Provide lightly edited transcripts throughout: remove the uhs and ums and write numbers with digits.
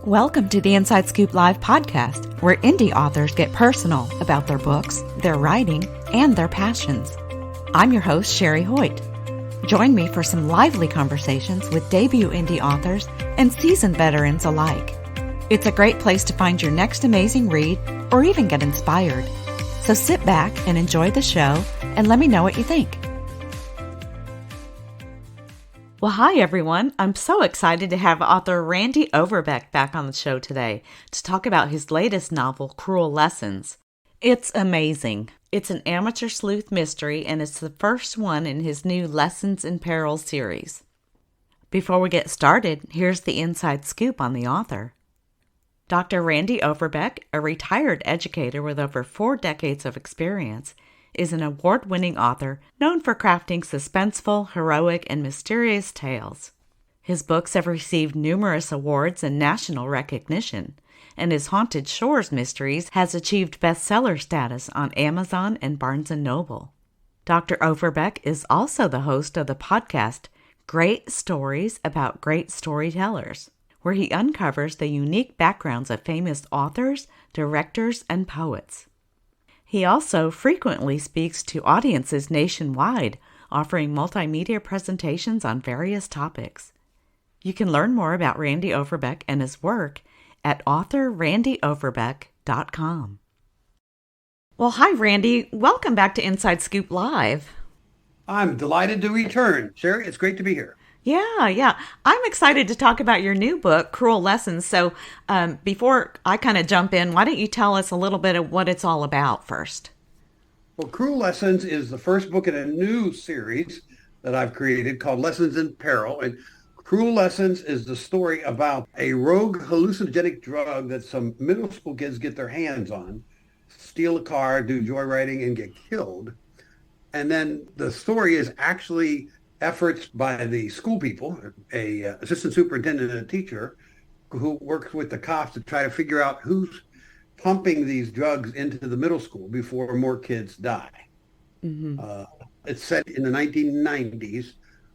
Welcome to the Inside Scoop Live podcast, where indie authors get personal about their books, their writing, and their passions. I'm your host, Sherry Hoyt. Join me for some lively conversations with debut indie authors and seasoned veterans alike. It's a great place to find your next amazing read or even get inspired. So sit back and enjoy the show and let me know what you think. Well, hi, everyone. I'm so excited to have author Randy Overbeck back on the show today to talk about his latest novel, Cruel Lessons. It's amazing. It's an amateur sleuth mystery, and it's the first one in his new Lessons in Peril series. Before we get started, here's the inside scoop on the author. Dr. Randy Overbeck, a retired educator with over 4 decades of experience, is an award-winning author known for crafting suspenseful, heroic, and mysterious tales. His books have received numerous awards and national recognition, and his Haunted Shores Mysteries has achieved bestseller status on Amazon and Barnes & Noble. Dr. Overbeck is also the host of the podcast Great Stories About Great Storytellers, where he uncovers the unique backgrounds of famous authors, directors, and poets. He also frequently speaks to audiences nationwide, offering multimedia presentations on various topics. You can learn more about Randy Overbeck and his work at authorrandyoverbeck.com. Well, hi, Randy. Welcome back to Inside Scoop Live. I'm delighted to return. Sherry, it's great to be here. Yeah. I'm excited to talk about your new book, Cruel Lessons. So before I kind of jump in, why don't you tell us a little bit of what it's all about first? Well, Cruel Lessons is the first book in a new series that I've created called Lessons in Peril. And Cruel Lessons is the story about a rogue hallucinogenic drug that some middle school kids get their hands on, steal a car, do joyriding, and get killed. And then the story is actually efforts by the school people, a assistant superintendent and a teacher, who works with the cops to try to figure out who's pumping these drugs into the middle school before more kids die. Mm-hmm. It's set in the 1990s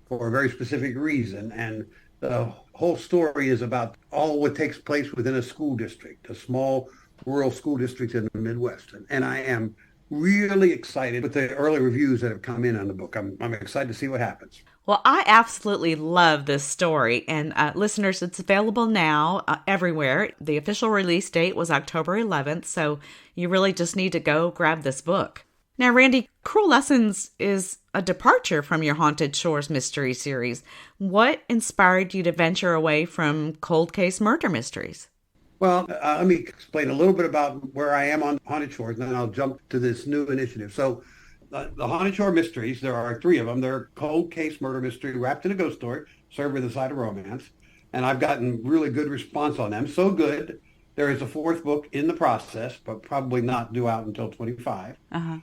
for a very specific reason, and the whole story is about all what takes place within a school district, a small rural school district in the Midwest. And I am really excited with the early reviews that have come in on the book. I'm excited to see what happens. Well, I absolutely love this story. And listeners, it's available now everywhere. The official release date was October 11th, so you really just need to go grab this book. Now, Randy, Cruel Lessons is a departure from your Haunted Shores mystery series. What inspired you to venture away from cold case murder mysteries? Well, let me explain a little bit about where I am on Haunted Shores, and then I'll jump to this new initiative. So the Haunted Shore Mysteries, there are 3 of them. They're cold case murder mystery wrapped in a ghost story, served with a side of romance. And I've gotten really good response on them. So good, there is a 4th book in the process, but probably not due out until 25. Uh-huh.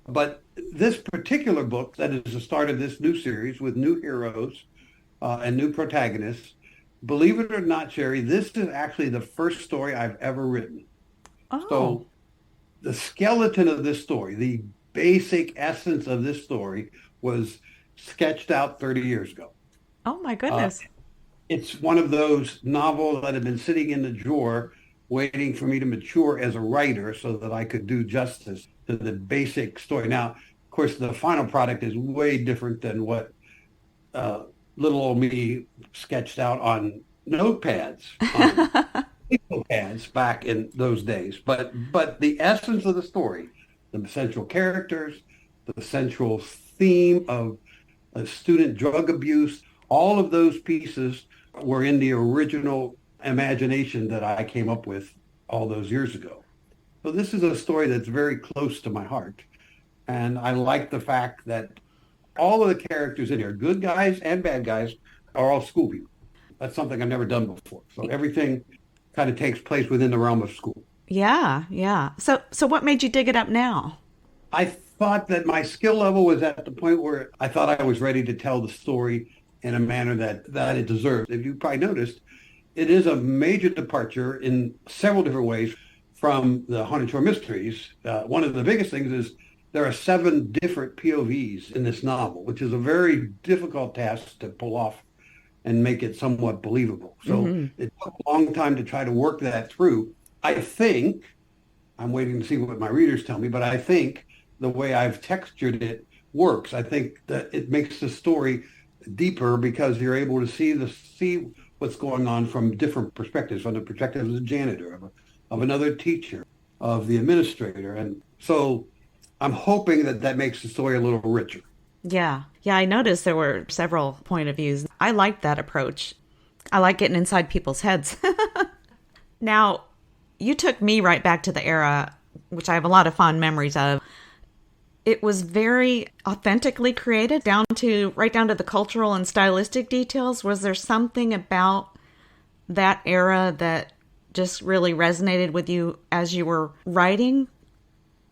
But this particular book, that is the start of this new series with new heroes and new protagonists. Believe it or not, Sherry, this is actually the first story I've ever written. Oh. So the skeleton of this story, the basic essence of this story was sketched out 30 years ago. Oh, my goodness. It's one of those novels that have been sitting in the drawer waiting for me to mature as a writer so that I could do justice to the basic story. Now, of course, the final product is way different than what little old me sketched out on notepads, on legal pads back in those days. But the essence of the story, the central characters, the central theme of student drug abuse, all of those pieces were in the original imagination that I came up with all those years ago. So this is a story that's very close to my heart. And I like the fact that all of the characters in here, good guys and bad guys, are all school people. That's something I've never done before. So everything kind of takes place within the realm of school. Yeah. So what made you dig it up now? I thought that my skill level was at the point where I thought I was ready to tell the story in a manner that it deserved. If you probably noticed, it is a major departure in several different ways from the Haunted Shore Mysteries. One of the biggest things is there are 7 different POVs in this novel, which is a very difficult task to pull off and make it somewhat believable. So it took a long time to try to work that through. I think, I'm waiting to see what my readers tell me, but I think the way I've textured it works. I think that it makes the story deeper because you're able to see what's going on from different perspectives, from the perspective of the janitor, of another teacher, of the administrator. And so I'm hoping that makes the story a little richer. Yeah. Yeah, I noticed there were several point of views. I like that approach. I like getting inside people's heads. Now, you took me right back to the era, which I have a lot of fond memories of. It was very authentically created, right down to the cultural and stylistic details. Was there something about that era that just really resonated with you as you were writing?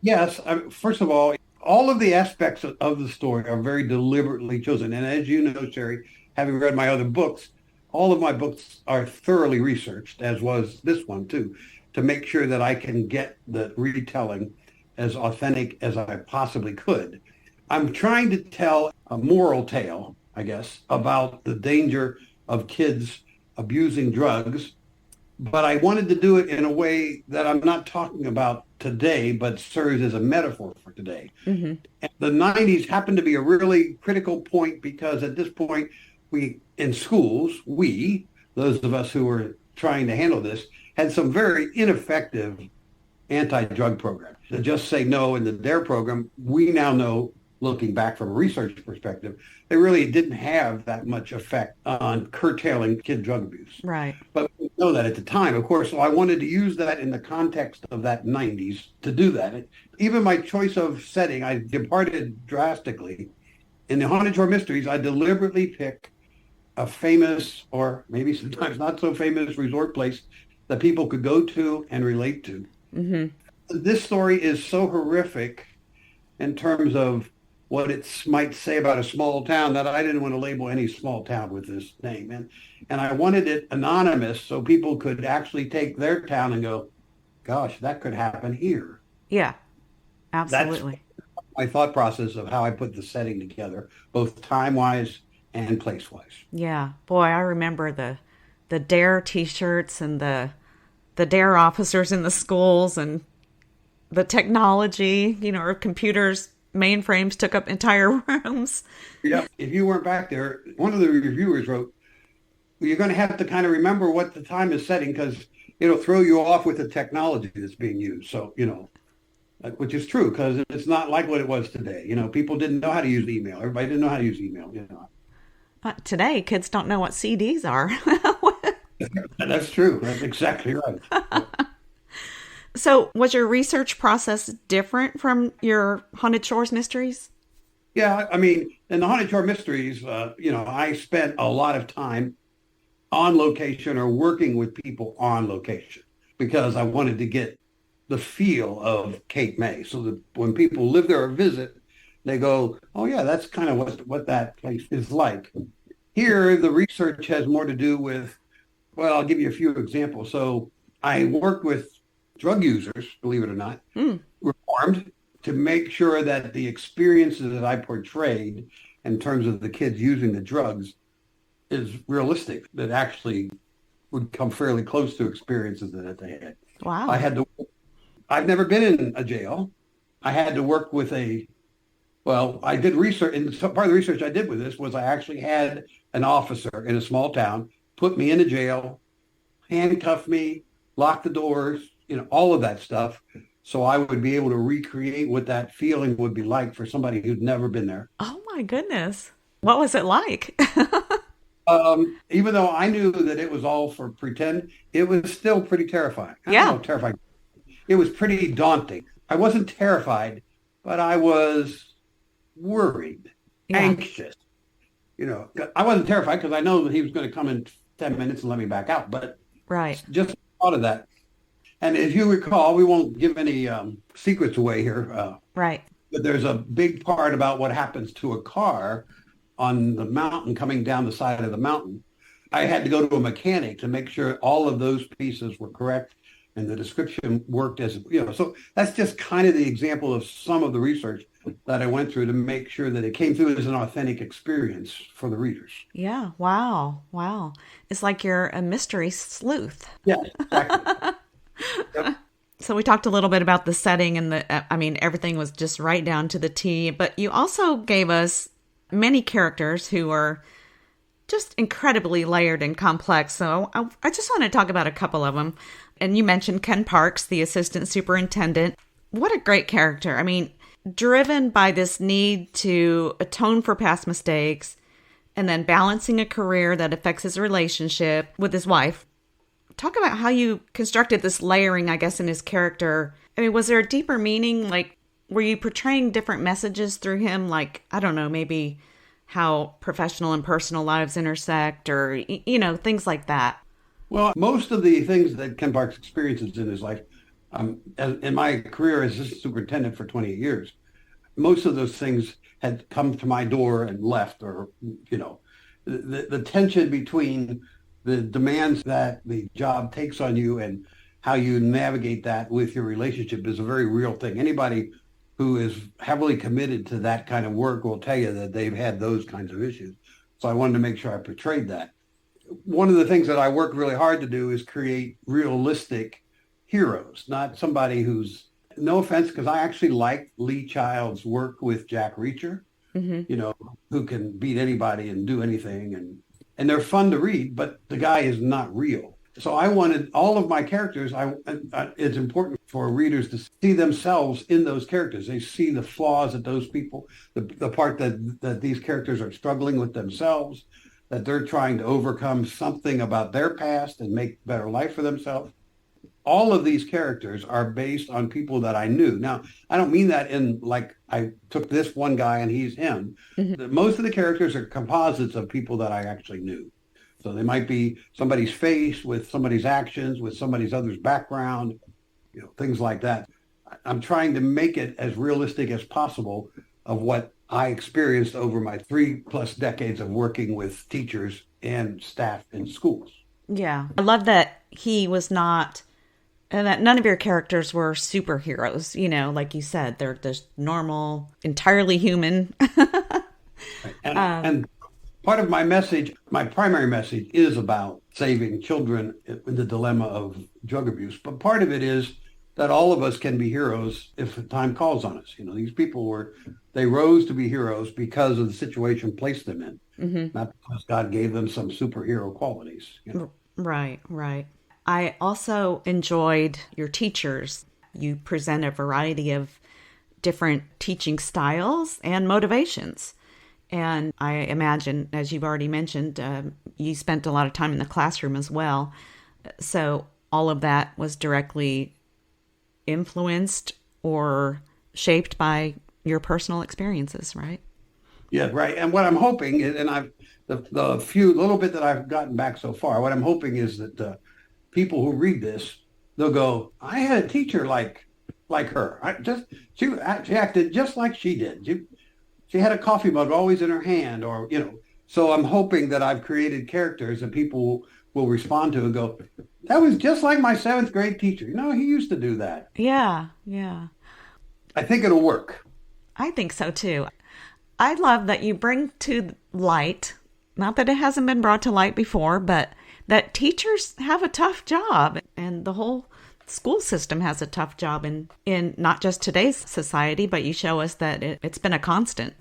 Yes. First of all of the aspects of the story are very deliberately chosen. And as you know, Sherry, having read my other books, all of my books are thoroughly researched, as was this one too, to make sure that I can get the retelling as authentic as I possibly could. I'm trying to tell a moral tale, I guess, about the danger of kids abusing drugs, but I wanted to do it in a way that I'm not talking about today, but serves as a metaphor for today. Mm-hmm. The 90s happened to be a really critical point because at this point, in schools, those of us who were trying to handle this, had some very ineffective anti-drug programs. The Just Say No and the DARE program, we now know, looking back from a research perspective, they really didn't have that much effect on curtailing kid drug abuse. Right. But we know that at the time, of course, so I wanted to use that in the context of that 90s to do that. Even my choice of setting, I departed drastically. In the Haunted Shore Mysteries, I deliberately pick a famous, or maybe sometimes not so famous, resort place that people could go to and relate to. Mm-hmm. This story is so horrific in terms of what it might say about a small town that I didn't want to label any small town with this name. And I wanted it anonymous so people could actually take their town and go, gosh, that could happen here. Yeah, absolutely. That's my thought process of how I put the setting together, both time-wise and place-wise. Yeah. Boy, I remember the DARE t-shirts and the DARE officers in the schools and the technology, our computers, mainframes took up entire rooms. Yeah. If you weren't back there, one of the reviewers wrote, you're going to have to kind of remember what the time is setting because it'll throw you off with the technology that's being used. So, which is true because it's not like what it was today. People didn't know how to use email. Everybody didn't know how to use email. Today, kids don't know what CDs are. That's true. That's exactly right. So was your research process different from your Haunted Shores Mysteries? Yeah, I mean, in the Haunted Shore Mysteries, I spent a lot of time on location or working with people on location because I wanted to get the feel of Cape May so that when people live there or visit, they go, oh, yeah, that's kind of what that place is like. Here, the research has more to do with, well, I'll give you a few examples. So I worked with drug users, believe it or not, reformed to make sure that the experiences that I portrayed in terms of the kids using the drugs is realistic, that actually would come fairly close to experiences that they had. Wow. I've never been in a jail. I had to work with I did research, and part of the research I did with this was I actually had an officer in a small town put me in a jail, handcuff me, lock the doors, all of that stuff. So I would be able to recreate what that feeling would be like for somebody who'd never been there. Oh my goodness. What was it like? Even though I knew that it was all for pretend, it was still pretty terrifying. Yeah. Terrifying. It was pretty daunting. I wasn't terrified, but I was worried, anxious. I wasn't terrified because I know that he was going to come in 10 minutes and let me back out. But right. Just thought of that. And if you recall, we won't give any secrets away here. Right. But there's a big part about what happens to a car on the mountain coming down the side of the mountain. I had to go to a mechanic to make sure all of those pieces were correct and the description worked as, so that's just kind of the example of some of the research that I went through to make sure that it came through as an authentic experience for the readers. Yeah. Wow. Wow. It's like you're a mystery sleuth. Yes, exactly. Yep. So we talked a little bit about the setting and I mean, everything was just right down to the T, but you also gave us many characters who are just incredibly layered and complex. So I just want to talk about a couple of them. And you mentioned Ken Parks, the assistant superintendent. What a great character. I mean, driven by this need to atone for past mistakes and then balancing a career that affects his relationship with his wife. Talk about how you constructed this layering, I guess, in his character. I mean, was there a deeper meaning? Like, were you portraying different messages through him? Like, I don't know, maybe how professional and personal lives intersect or, things like that. Well, most of the things that Ken Parks experiences in his life, in my career as assistant superintendent for 28 years, most of those things had come to my door and left, or, the tension between the demands that the job takes on you and how you navigate that with your relationship is a very real thing. Anybody who is heavily committed to that kind of work will tell you that they've had those kinds of issues. So I wanted to make sure I portrayed that. One of the things that I work really hard to do is create realistic heroes, not somebody who's, no offense, because I actually like Lee Child's work with Jack Reacher, who can beat anybody and do anything. And they're fun to read, but the guy is not real. So I wanted all of my characters, it's important for readers to see themselves in those characters. They see the flaws that those people, the part that these characters are struggling with themselves, that they're trying to overcome something about their past and make a better life for themselves. All of these characters are based on people that I knew. Now, I don't mean that in like I took this one guy and he's him. Mm-hmm. Most of the characters are composites of people that I actually knew. So they might be somebody's face with somebody's actions, with somebody's other's background, things like that. I'm trying to make it as realistic as possible of what I experienced over my 3+ decades of working with teachers and staff in schools. Yeah. I love that he was not, and that none of your characters were superheroes, like you said, they're just normal, entirely human. And part of my message, my primary message, is about saving children in the dilemma of drug abuse. But part of it is that all of us can be heroes if the time calls on us. These people they rose to be heroes because of the situation placed them in, not because God gave them some superhero qualities. Right, right. I also enjoyed your teachers. You present a variety of different teaching styles and motivations. And I imagine, as you've already mentioned, you spent a lot of time in the classroom as well. So all of that was directly influenced or shaped by your personal experiences, right? Yeah, right. And what I'm hoping is, and the few little bit that I've gotten back so far, what I'm hoping is that people who read this, they'll go, I had a teacher like her. She acted just like she did. She had a coffee mug always in her hand, or, so I'm hoping that I've created characters that people will respond to and go, that was just like my 7th grade teacher. He used to do that. Yeah, yeah. I think it'll work. I think so too. I love that you bring to light, not that it hasn't been brought to light before, but that teachers have a tough job, and the whole school system has a tough job in not just today's society, but you show us that it's been a constant.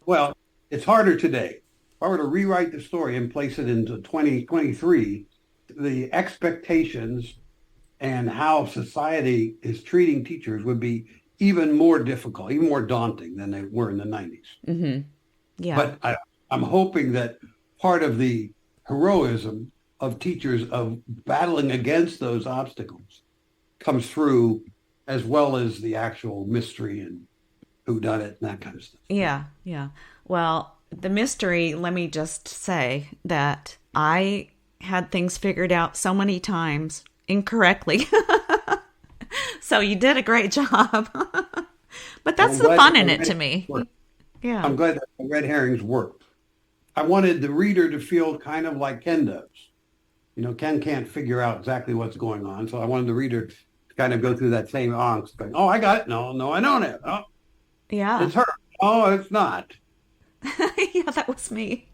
Well, it's harder today. If I were to rewrite the story and place it into 2023, the expectations and how society is treating teachers would be even more difficult, even more daunting than they were in the 90s. Mm-hmm. Yeah. But I'm hoping that part of the heroism of teachers of battling against those obstacles comes through, as well as the actual mystery and whodunit and that kind of stuff. Yeah, yeah. Well, the mystery, let me just say that I had things figured out so many times incorrectly. So you did a great job. But that's the fun in it to me. Yeah. I'm glad that the red herrings worked. I wanted the reader to feel kind of like Ken does. Ken can't figure out exactly what's going on. So I wanted the reader to kind of go through that same angst, going, oh, I got it. No, I don't have. Oh. Yeah. It's her. Oh, it's not. Yeah, that was me.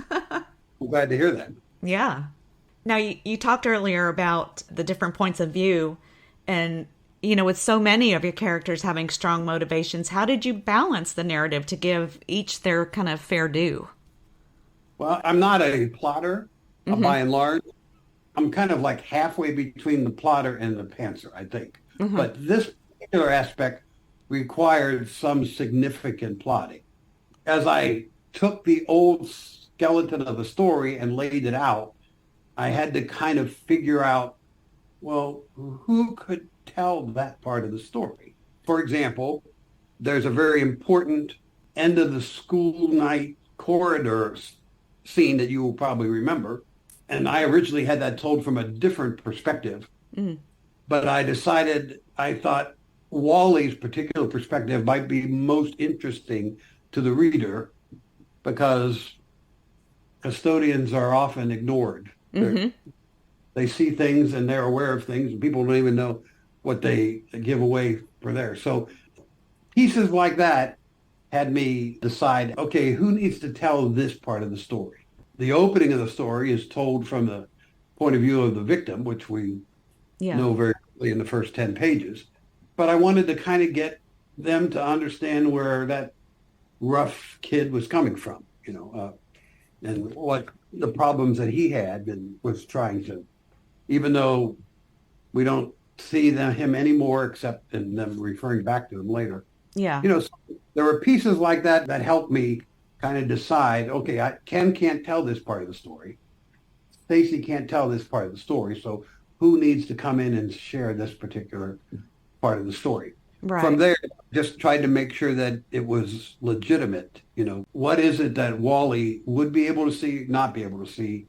I'm glad to hear that. Yeah. Now, you talked earlier about the different points of view, and, with so many of your characters having strong motivations, how did you balance the narrative to give each their kind of fair due? Well, I'm not a plotter Mm-hmm. by and large. I'm kind of like halfway between the plotter and the pantser, I think. Mm-hmm. But this particular aspect required some significant plotting. As I took the old skeleton of the story and laid it out, I had to kind of figure out, well, who could tell that part of the story? For example, there's a very important end of the school night corridor scene that you will probably remember. And I originally had that told from a different perspective, Mm. but I thought Wally's particular perspective might be most interesting to the reader because custodians are often ignored. Mm-hmm. They see things and they're aware of things, and people don't even know what they give away for there. So pieces like that had me decide, okay, who needs to tell this part of the story? The opening of the story is told from the point of view of the victim, which we Yeah. know very clearly in the first 10 pages. But I wanted to kind of get them to understand where that rough kid was coming from, and what the problems that he had and was trying to, even though we don't see him anymore except in them referring back to him later. Yeah. So there were pieces like that that helped me kind of decide, okay, Ken can't tell this part of the story. Stacy can't tell this part of the story. So who needs to come in and share this particular part of the story? From Right. there, just tried to make sure that it was legitimate. What is it that Wally would be able to see, not be able to see,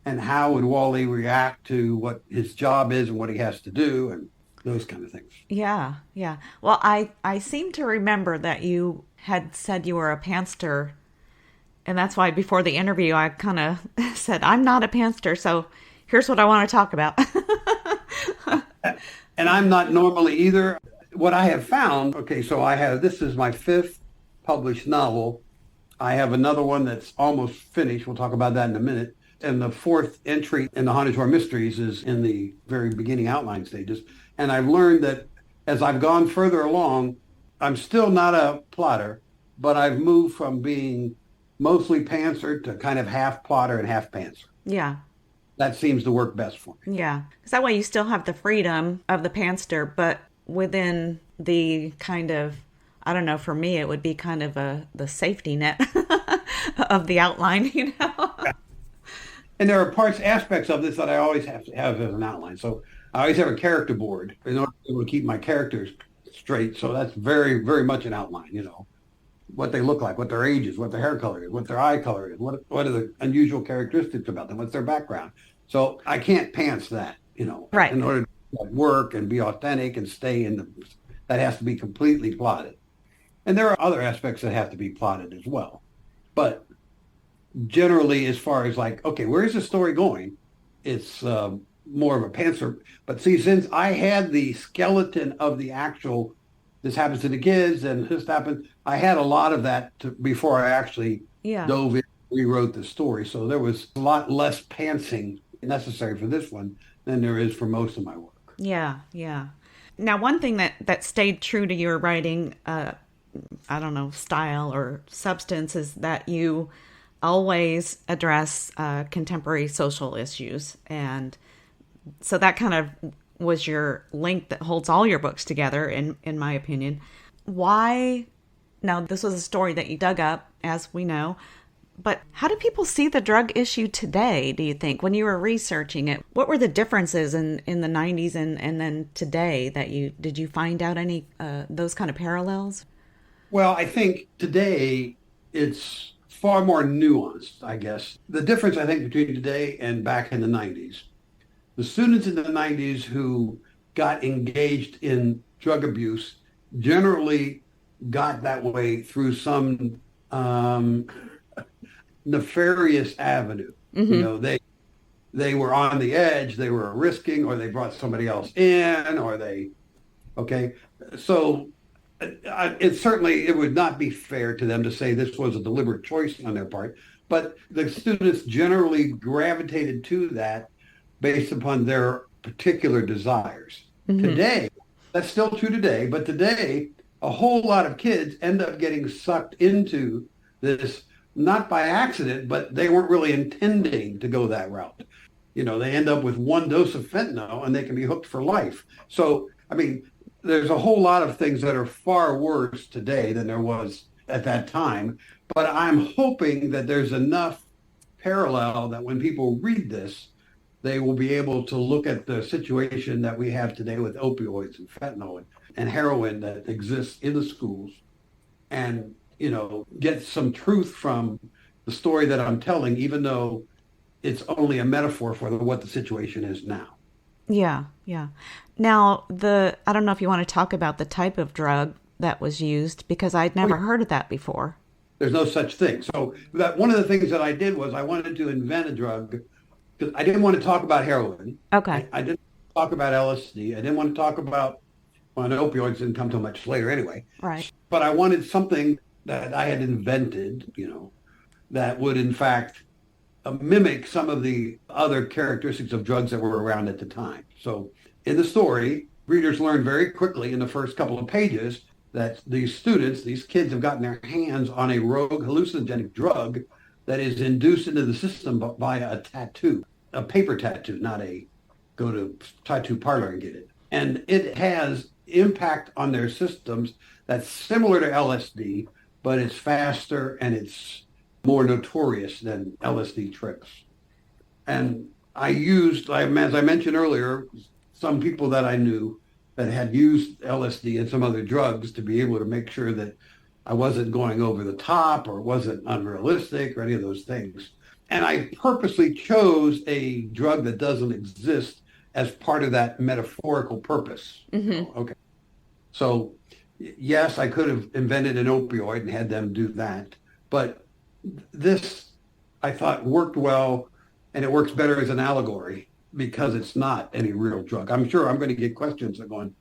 and how would Wally react to what his job is and what he has to do and those kind of things. Yeah. Yeah. Well, I seem to remember that you had said you were a pantster, and that's why before the interview I kind of said I'm not a pantster, so here's what I want to talk about. And I'm not normally either. What I have found, okay, so this is my fifth published novel. I have another one that's almost finished. We'll talk about that in a minute. And the fourth entry in the Haunted Shore Mysteries is in the very beginning outline stages. And I've learned that as I've gone further along, I'm still not a plotter, but I've moved from being mostly pantser to kind of half plotter and half pantser. Yeah. That seems to work best for me. Yeah. Because that way you still have the freedom of the pantster, but within the kind of, I don't know, for me, it would be kind of the safety net of the outline. And there are aspects of this that I always have to have as an outline. So I always have a character board in order to be able to keep my characters straight. So that's very, very much an outline, what they look like, what their age is, what their hair color is, what their eye color is, what are the unusual characteristics about them, what's their background. So I can't pants that, Right. in order to work and be authentic and stay that has to be completely plotted. And there are other aspects that have to be plotted as well. But generally, as far as like, okay, where is the story going? It's more of a pantser. But see, since I had the skeleton of the actual, this happens to the kids and this happens, I had a lot of that before I actually Yeah. dove in, rewrote the story. So there was a lot less pantsing necessary for this one than there is for most of my work. Yeah. Yeah. Now, one thing that stayed true to your writing, I don't know, style or substance is that you always address contemporary social issues. And so that kind of was your link that holds all your books together, in my opinion. Why? Now, this was a story that you dug up, as we know, but how do people see the drug issue today, do you think, when you were researching it? What were the differences in the 90s and then today did you find out any those kind of parallels? Well, I think today it's far more nuanced, I guess. The difference, I think, between today and back in the 90s, the students in the 90s who got engaged in drug abuse generally got that way through some nefarious avenue. Mm-hmm. They were on the edge, they were risking, or they brought somebody else in, okay. So It would not be fair to them to say this was a deliberate choice on their part, but the students generally gravitated to that based upon their particular desires. Mm-hmm. Today, that's still true today, but today, a whole lot of kids end up getting sucked into this, not by accident, but they weren't really intending to go that route. They end up with one dose of fentanyl and they can be hooked for life. So, I mean, there's a whole lot of things that are far worse today than there was at that time. But I'm hoping that there's enough parallel that when people read this, they will be able to look at the situation that we have today with opioids and fentanyl and heroin that exists in the schools and, get some truth from the story that I'm telling, even though it's only a metaphor for what the situation is now. Yeah, yeah. Now, I don't know if you want to talk about the type of drug that was used because I'd never heard of that before. There's no such thing. So that one of the things that I did was I wanted to invent a drug because I didn't want to talk about heroin. Okay. I didn't talk about LSD. I didn't want to talk about, well, opioids didn't come till much later anyway. Right. But I wanted something that I had invented, that would in fact mimic some of the other characteristics of drugs that were around at the time. So in the story, readers learn very quickly in the first couple of pages that these kids have gotten their hands on a rogue hallucinogenic drug that is induced into the system by a tattoo, a paper tattoo, not a go to tattoo parlor and get it. And it has impact on their systems that's similar to LSD, but it's faster and it's more notorious than LSD trips. And I used, as I mentioned earlier, some people that I knew that had used LSD and some other drugs to be able to make sure that I wasn't going over the top or wasn't unrealistic or any of those things. And I purposely chose a drug that doesn't exist as part of that metaphorical purpose. Mm-hmm. Okay. So yes, I could have invented an opioid and had them do that, but this I thought worked well, and it works better as an allegory because it's not any real drug. I'm sure I'm going to get questions that are going,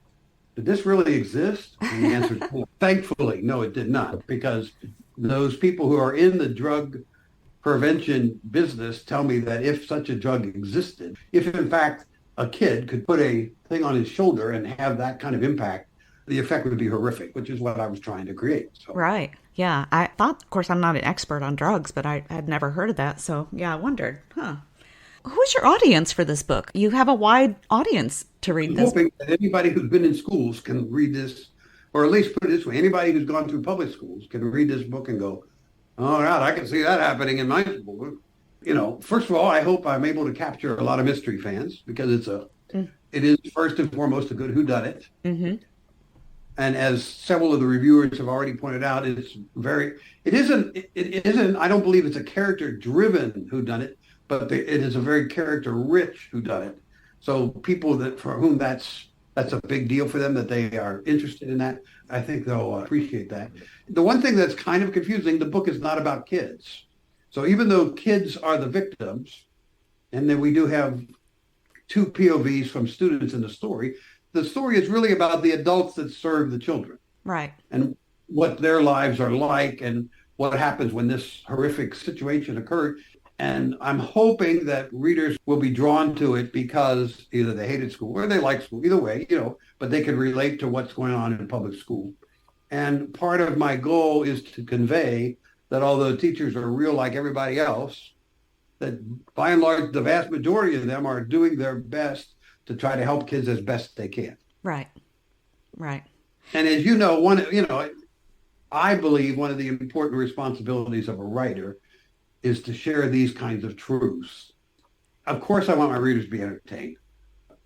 did this really exist? And the answer is no. Thankfully, no, it did not, because those people who are in the drug prevention business tell me that if such a drug existed, if in fact a kid could put a thing on his shoulder and have that kind of impact, the effect would be horrific, which is what I was trying to create. So. Right. Yeah. I thought, of course, I'm not an expert on drugs, but I had never heard of that. So, yeah, I wondered, Who's your audience for this book? You have a wide audience to read I'm this. hoping that anybody who's been in schools can read this, or at least put it this way, anybody who's gone through public schools can read this book and go, oh, God, I can see that happening in my school. First of all, I hope I'm able to capture a lot of mystery fans because it is first and foremost a good whodunit. Mm-hmm. And as several of the reviewers have already pointed out, it isn't, I don't believe it's a character-driven whodunit, but it is a very character-rich whodunit. So people for whom that's a big deal for them, that they are interested in that, I think they'll appreciate that. The one thing that's kind of confusing, the book is not about kids. So even though kids are the victims, and then we do have two POVs from students in the story is really about the adults that serve the children. Right. And what their lives are like and what happens when this horrific situation occurred. And I'm hoping that readers will be drawn to it because either they hated school or they like school, either way, but they can relate to what's going on in public school. And part of my goal is to convey that although teachers are real like everybody else, that by and large, the vast majority of them are doing their best to try to help kids as best they can. Right. Right. And as I believe one of the important responsibilities of a writer is to share these kinds of truths. Of course, I want my readers to be entertained.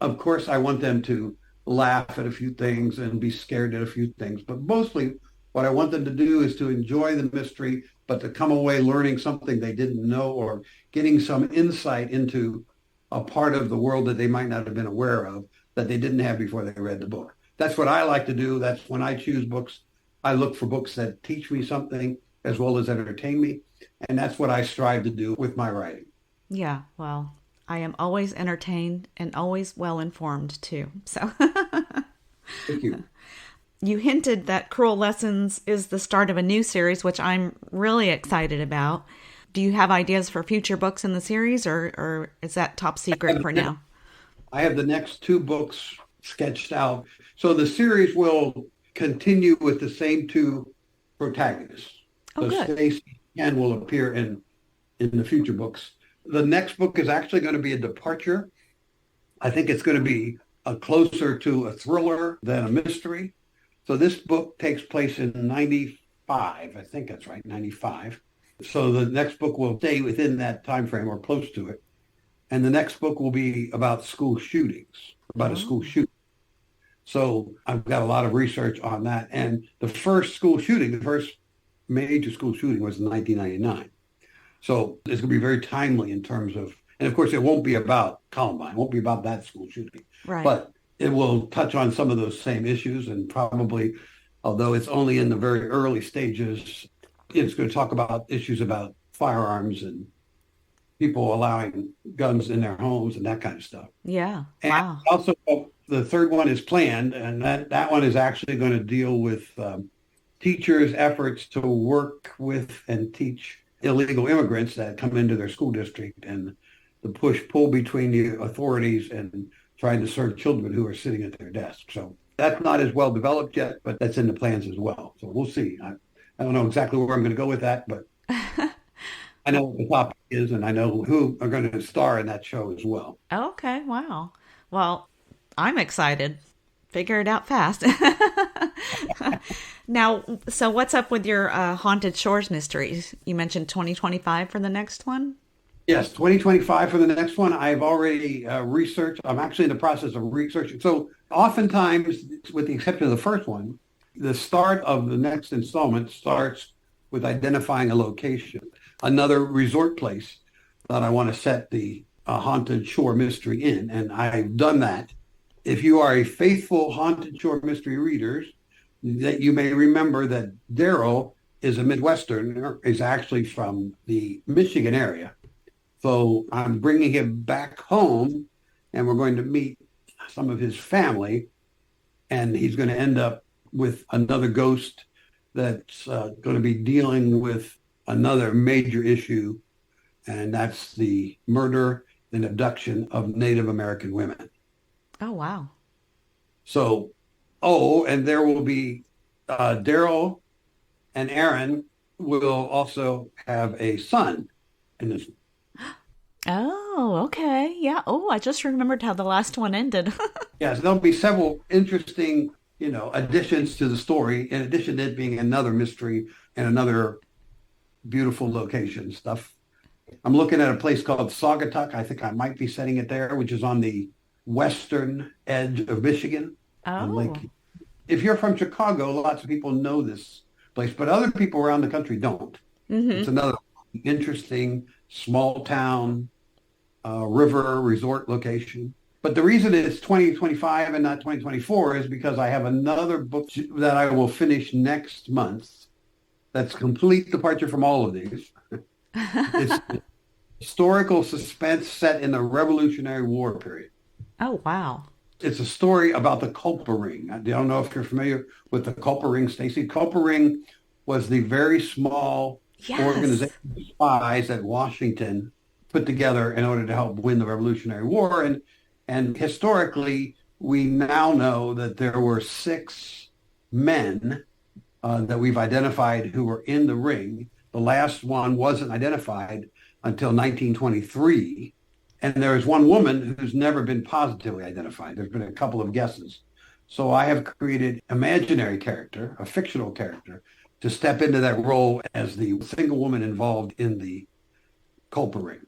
Of course, I want them to laugh at a few things and be scared at a few things. But mostly what I want them to do is to enjoy the mystery, but to come away learning something they didn't know or getting some insight into a part of the world that they might not have been aware of that they didn't have before they read the book. That's what I like to do. That's when I choose books. I look for books that teach me something as well as entertain me. And that's what I strive to do with my writing. Yeah, well, I am always entertained and always well informed too. So Thank you. You hinted that Cruel Lessons is the start of a new series, which I'm really excited about. Do you have ideas for future books in the series, or is that top secret for now? I have the next two books sketched out. So the series will continue with the same two protagonists. Oh, So good. Stacy and Ken will appear in the future books. The next book is actually going to be a departure. I think it's going to be closer to a thriller than a mystery. So this book takes place in 95. I think that's right, 95. So the next book will stay within that time frame or close to it. And the next book will be about school shootings, about a school shooting. So I've got a lot of research on that. And the first school shooting, the first major school shooting was in 1999. So it's going to be very timely in terms of, and of course, it won't be about Columbine. It won't be about that school shooting. Right. But it will touch on some of those same issues and probably, although it's only in the very early stages, it's going to talk about issues about firearms and people allowing guns in their homes and that kind of stuff. Yeah. And Wow. also, the third one is planned, and that one is actually going to deal with teachers' efforts to work with and teach illegal immigrants that come into their school district and the push-pull between the authorities and trying to serve children who are sitting at their desks. So that's not as well developed yet, but that's in the plans as well. So we'll see. I don't know exactly where I'm going to go with that, but I know what the topic is, and I know who are going to star in that show as well. Okay. Wow. Well, I'm excited. Figure it out fast. Now, so what's up with your Haunted Shores mysteries? You mentioned 2025 for the next one? Yes, 2025 for the next one. I've already researched. I'm actually in the process of researching. So oftentimes, with the exception of the first one, the start of the next installment starts with identifying a location, another resort place that I want to set the Haunted Shore mystery in. And I've done that. If you are a faithful Haunted Shore mystery readers, that you may remember that Daryl is a Midwesterner, is actually from the Michigan area. So I'm bringing him back home, and we're going to meet some of his family, and he's going to end up with another ghost that's going to be dealing with another major issue, and that's the murder and abduction of Native American women. Oh, wow. So, and there will be Daryl and Aaron will also have a son in this. Oh, okay. Yeah. Oh, I just remembered how the last one ended. Yes, there'll be several interesting, additions to the story, in addition to it being another mystery and another beautiful location stuff. I'm looking at a place called Saugatuck. I think I might be setting it there, which is on the western edge of Michigan. Oh. If you're from Chicago, lots of people know this place, but other people around the country don't. Mm-hmm. It's another interesting small town river resort location. But the reason it's 2025 and not 2024 is because I have another book that I will finish next month. That's complete departure from all of these. It's historical suspense set in the Revolutionary War period. Oh, wow. It's a story about the Culper Ring. I don't know if you're familiar with the Culper Ring, Stacy. Culper Ring was the very small organization of spies that Washington put together in order to help win the Revolutionary War. And historically, we now know that there were 6 men that we've identified who were in the ring. The last one wasn't identified until 1923. And there is one woman who's never been positively identified. There's been a couple of guesses. So I have created an imaginary character, a fictional character, to step into that role as the single woman involved in the Culper Ring.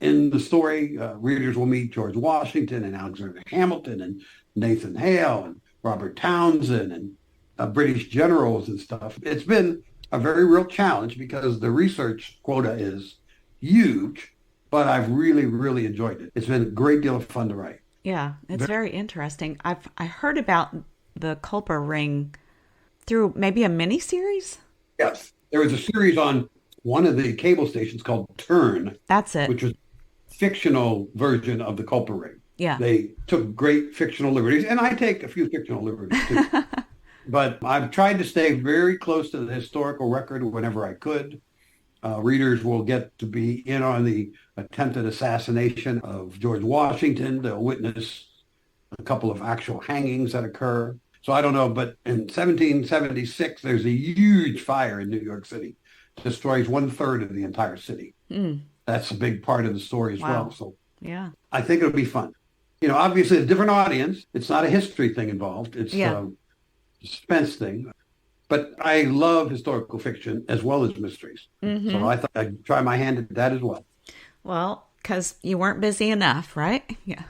In the story, readers will meet George Washington and Alexander Hamilton and Nathan Hale and Robert Townsend and British generals and stuff. It's been a very real challenge because the research quota is huge, but I've really, really enjoyed it. It's been a great deal of fun to write. Yeah, it's very interesting. I heard about the Culper Ring through maybe a mini series. Yes, there was a series on one of the cable stations called Turn. That's it. Which was a fictional version of the Culper Ring. Yeah. They took great fictional liberties, and I take a few fictional liberties too. But I've tried to stay very close to the historical record whenever I could. Readers will get to be in on the attempted assassination of George Washington. They'll witness a couple of actual hangings that occur. So I don't know, but in 1776, there's a huge fire in New York City. Destroys 1/3 of the entire city. Mm. That's a big part of the story as Wow. well. So Yeah. I think it'll be fun. Obviously a different audience. It's not a history thing involved. It's Yeah. a suspense thing. But I love historical fiction as well as mysteries. Mm-hmm. So I thought I'd try my hand at that as well. Well, because you weren't busy enough, right? Yeah.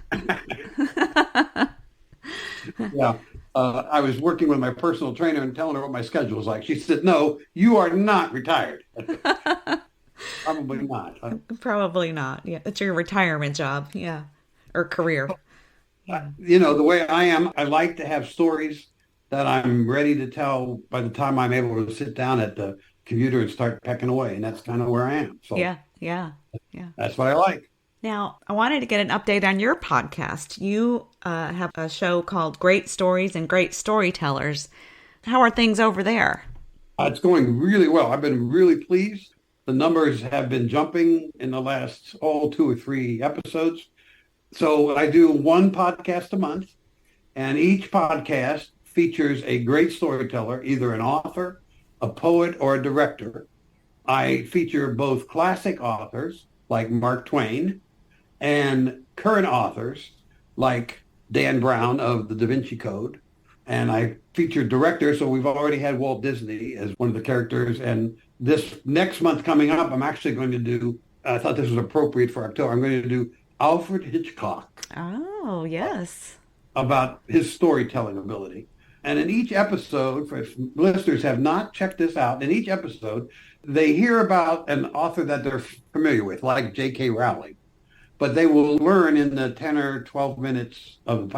Yeah. I was working with my personal trainer and telling her what my schedule was like. She said, "No, you are not retired." Probably not. Probably not. Yeah. It's your retirement job. Yeah. Or career. The way I am, I like to have stories that I'm ready to tell by the time I'm able to sit down at the computer and start pecking away. And that's kind of where I am. So Yeah. Yeah. Yeah. that's what I like. Now, I wanted to get an update on your podcast. You have a show called Great Stories and Great Storytellers. How are things over there? It's going really well. I've been really pleased. The numbers have been jumping in the last 2 or 3 episodes. So I do one podcast a month, and each podcast features a great storyteller, either an author, a poet, or a director. I feature both classic authors like Mark Twain and current authors like Dan Brown of the Da Vinci Code. And I featured directors, so we've already had Walt Disney as one of the characters. And this next month coming up, I'm actually going to do, I thought this was appropriate for October, I'm going to do Alfred Hitchcock Oh, yes. about his storytelling ability. And in each episode, if listeners have not checked this out, in each episode, they hear about an author that they're familiar with, like J.K. Rowling. But they will learn in the 10 or 12 minutes of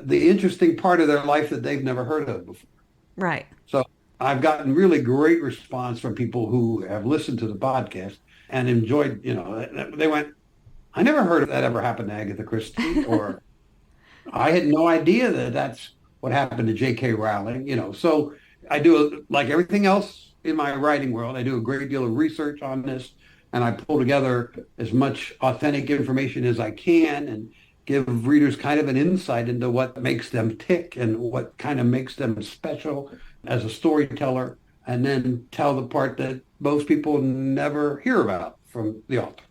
the interesting part of their life that they've never heard of before. Right. So I've gotten really great response from people who have listened to the podcast and enjoyed, they went, "I never heard of that ever happened to Agatha Christie," or "I had no idea that that's what happened to J.K. Rowling." So I do, like everything else in my writing world, I do a great deal of research on this, and I pull together as much authentic information as I can and give readers kind of an insight into what makes them tick and what kind of makes them special as a storyteller, and then tell the part that most people never hear about from the author.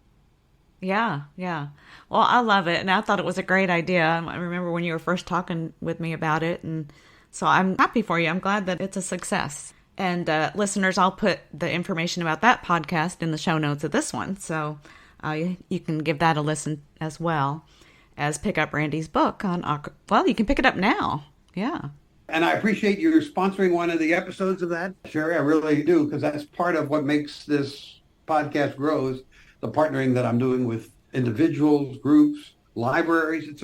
Yeah, yeah. Well, I love it, and I thought it was a great idea. I remember when you were first talking with me about it, and so I'm happy for you. I'm glad that it's a success. And listeners, I'll put the information about that podcast in the show notes of this one, so you can give that a listen as well as pick up Randy's book well, you can pick it up now. Yeah. And I appreciate you sponsoring one of the episodes of that, Sherry. I really do, because that's part of what makes this podcast grow, is the partnering that I'm doing with individuals, groups, libraries. It's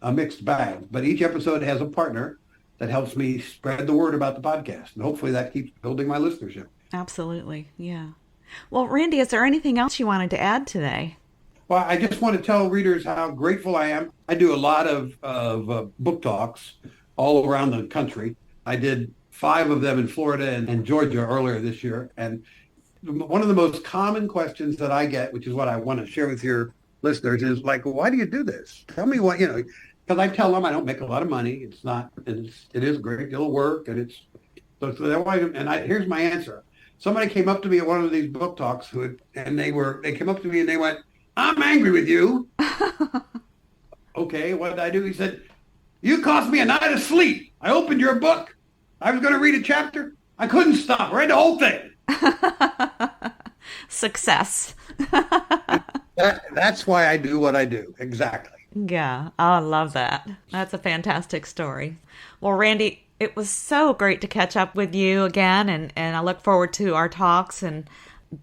a mixed bag, but each episode has a partner that helps me spread the word about the podcast. And hopefully that keeps building my listenership. Absolutely. Yeah. Well, Randy, is there anything else you wanted to add today? Well, I just want to tell readers how grateful I am. I do a lot of book talks all around the country. I did 5 of them in Florida and Georgia earlier this year. And one of the most common questions that I get, which is what I want to share with your listeners, is like, "Why do you do this? Tell me what," because I tell them I don't make a lot of money. It is a great deal of work, and here's my answer. Somebody came up to me at one of these book talks they came up to me and they went, "I'm angry with you." "Okay, what did I do?" He said, "You cost me a night of sleep. I opened your book. I was going to read a chapter. I couldn't stop. I read the whole thing." Success. That's why I do what I do. Exactly. Yeah, I love that. That's a fantastic story. Well, Randy, it was so great to catch up with you again, and I look forward to our talks, and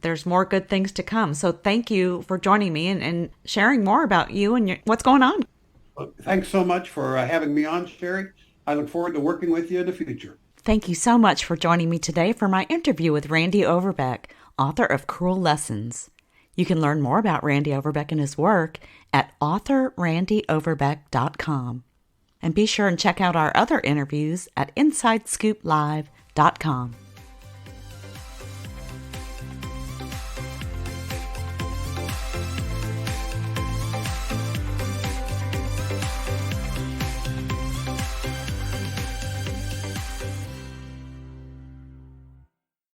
there's more good things to come. So thank you for joining me and sharing more about you and what's going on. Well, thanks so much for having me on, Sherry. I look forward to working with you in the future. Thank you so much for joining me today for my interview with Randy Overbeck, author of Cruel Lessons. You can learn more about Randy Overbeck and his work at authorrandyoverbeck.com. And be sure and check out our other interviews at InsideScoopLive.com.